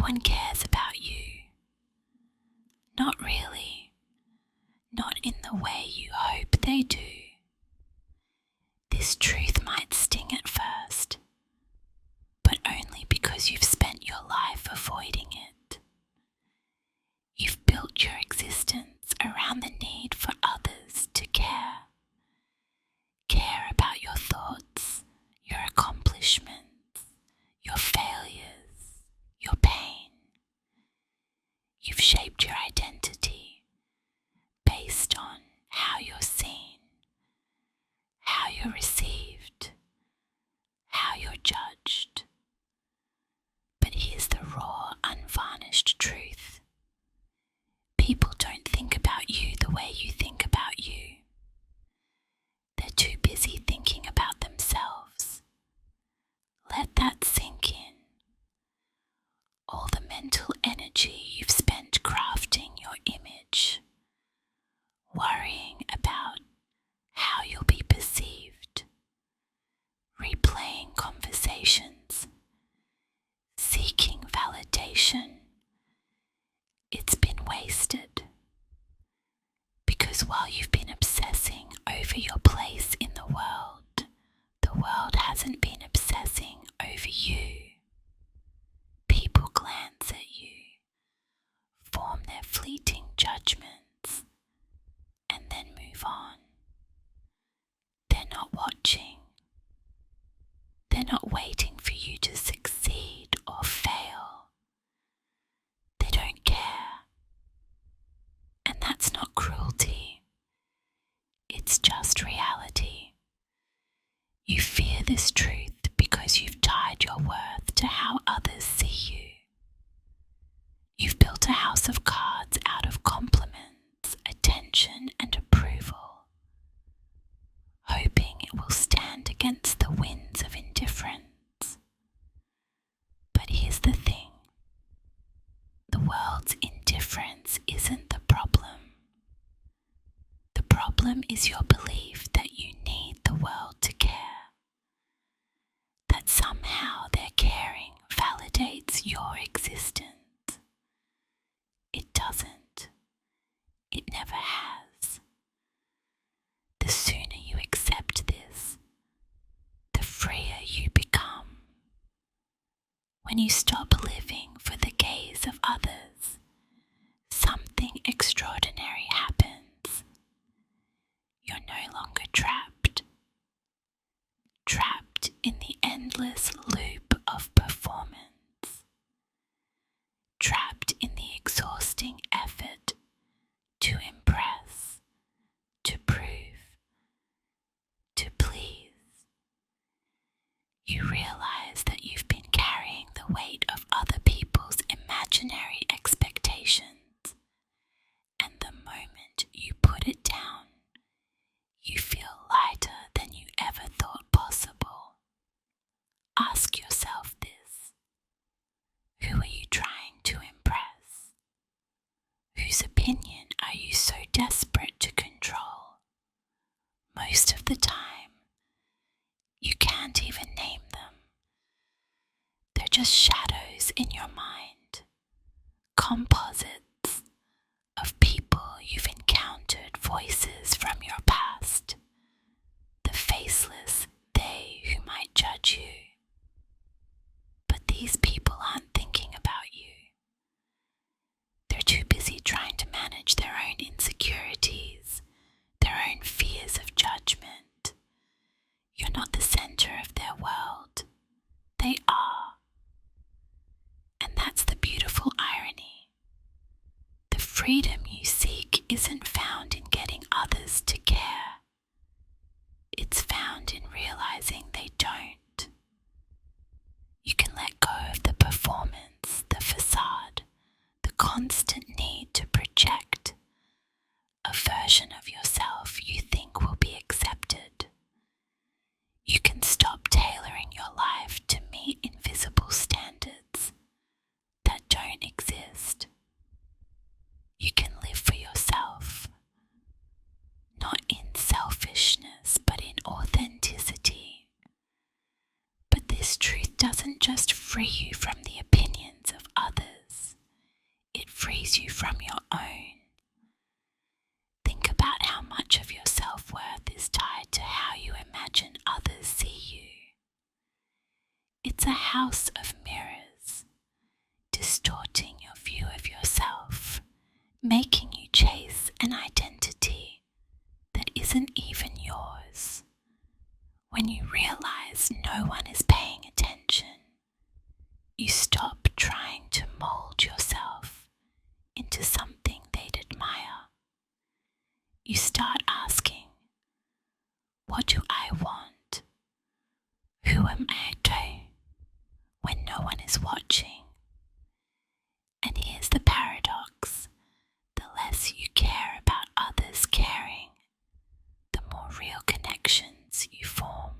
one cares about you. Not really. Not in the way you hope they do. This truth might sting at first, but only because you've spent your life avoiding it. You've built your existence around the need for others to care. Care about your thoughts, your accomplishments, your failures, your pain. You've shaped your identity based on how you're seen, how you're received, how you're judged. But here's the raw, unvarnished truth. People don't think about you the way you think about you. They're too busy thinking about themselves. Let that sink in. All the mental energy you've spent crafting your image, worrying about how you'll be perceived, replaying conversations, seeking validation, it's been wasted. Because while you've been obsessing over your place in the world hasn't been obsessing over you. People glance at you, form their fleeting judgments, and then move on. They're not watching. They're not waiting for you to succeed or fail. They don't care. And that's not cruelty. It's just reality. You fear this truth because you've tied your worth to how others see you. You've built a house of cards out of compliments, attention, and approval, hoping it will stand against the winds of indifference. But here's the thing. The world's indifference isn't the problem. The problem is your belief that you need the world to care. That somehow their caring validates your existence. It doesn't. It never has. The sooner you accept this, the freer you become. When you stop living for the gaze of others, something extraordinary happens. You're no longer trapped. Trapped in the endless loop of performance. Trapped in the exhausting effort to impress, to prove, to please. You realize that you've been carrying the weight of other people's imaginary expectations, and the moment you put it down, you feel lighter than you ever thought possible. Ask yourself this. Who are you trying to impress? Whose opinion are you so desperate to control? Most of the time, you can't even name them. They're just shadows in your mind, composites of people you've encountered, voices from your past, the faceless they who might judge you. But these people aren't thinking about you. They're too busy trying to manage their own insecurities, their own fears of judgment. You're not the center of their world. They are. And that's the beautiful irony. The freedom you seek isn't found in getting others to care. It's found in realizing they don't. You can let go of the performance, the facade, the constant need to project a version of yourself you think will be accepted. You can stop tailoring your life to meet invisible standards that don't exist. You can live for yourself, not in selfishness, but in authenticity. But this truth doesn't just free you from the opinions sees you from your own. Think about how much of your self-worth is tied to how you imagine others see you. It's a house of mirrors, distorting your view of yourself, making you chase an identity that isn't even yours. When you realize no one is paying attention, you stop trying to mold yourself into something they'd admire. You start asking, what do I want? Who am I to when no one is watching? And here's the paradox. The less you care about others caring, the more real connections you form.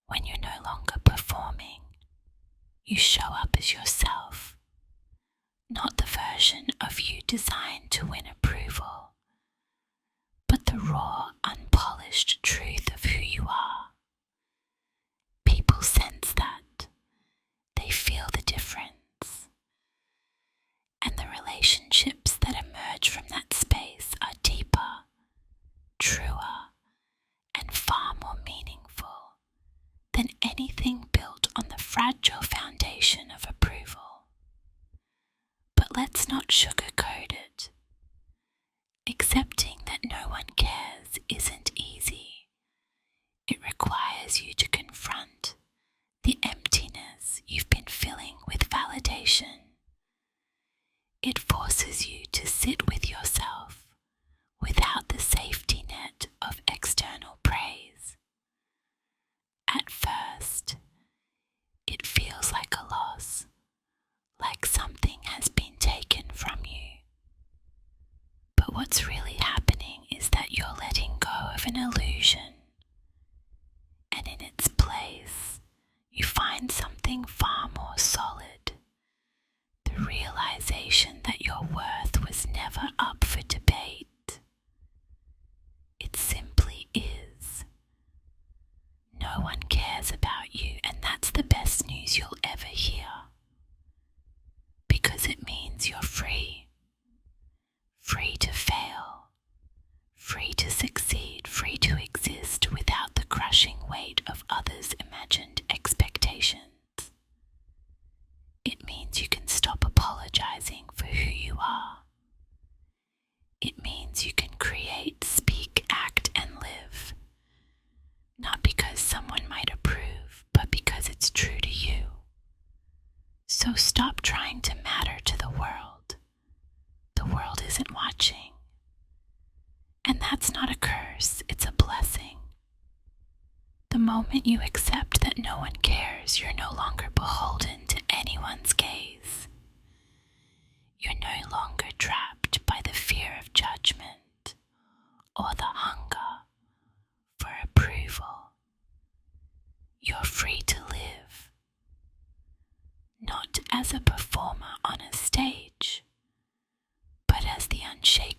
When you're no longer performing, you show up as yourself, not the version of you designed to win approval, but the raw, unpolished truth of who you are. People sense that. They feel the difference. And the relationships that emerge from that space are deeper, truer, and far more meaningful than anything built on the fragile foundation of approval. But let's not sugarcoat it. Accepting that no one cares isn't easy. It requires you to confront the emptiness you've been filling with validation. It forces you to sit with yourself without the safety net of external praise. At first, it feels like a loss, like something has been taken from you. But what's really happening is that you're letting go of an illusion, and in its place, you find something far more solid. The realization that your worth was never up for debate. It simply is. No one cares about you, and that's the best news you'll ever hear. Because it means you're free. Free to fail. Free to succeed. Free to exist without the crushing weight of others' imagined expectations. It means you can stop apologizing for who you are. It means you can create, speak, act, and live. Not because someone might approve, but because it's true to you. So stop trying to matter to the world. The world isn't watching. And that's not a curse, it's a blessing. The moment you accept that no one cares, you're no longer beholden to anyone's gaze. You're no longer trapped by the fear of judgment or the hunger for approval. You're free to live, not as a performer on a stage, but as the unshakable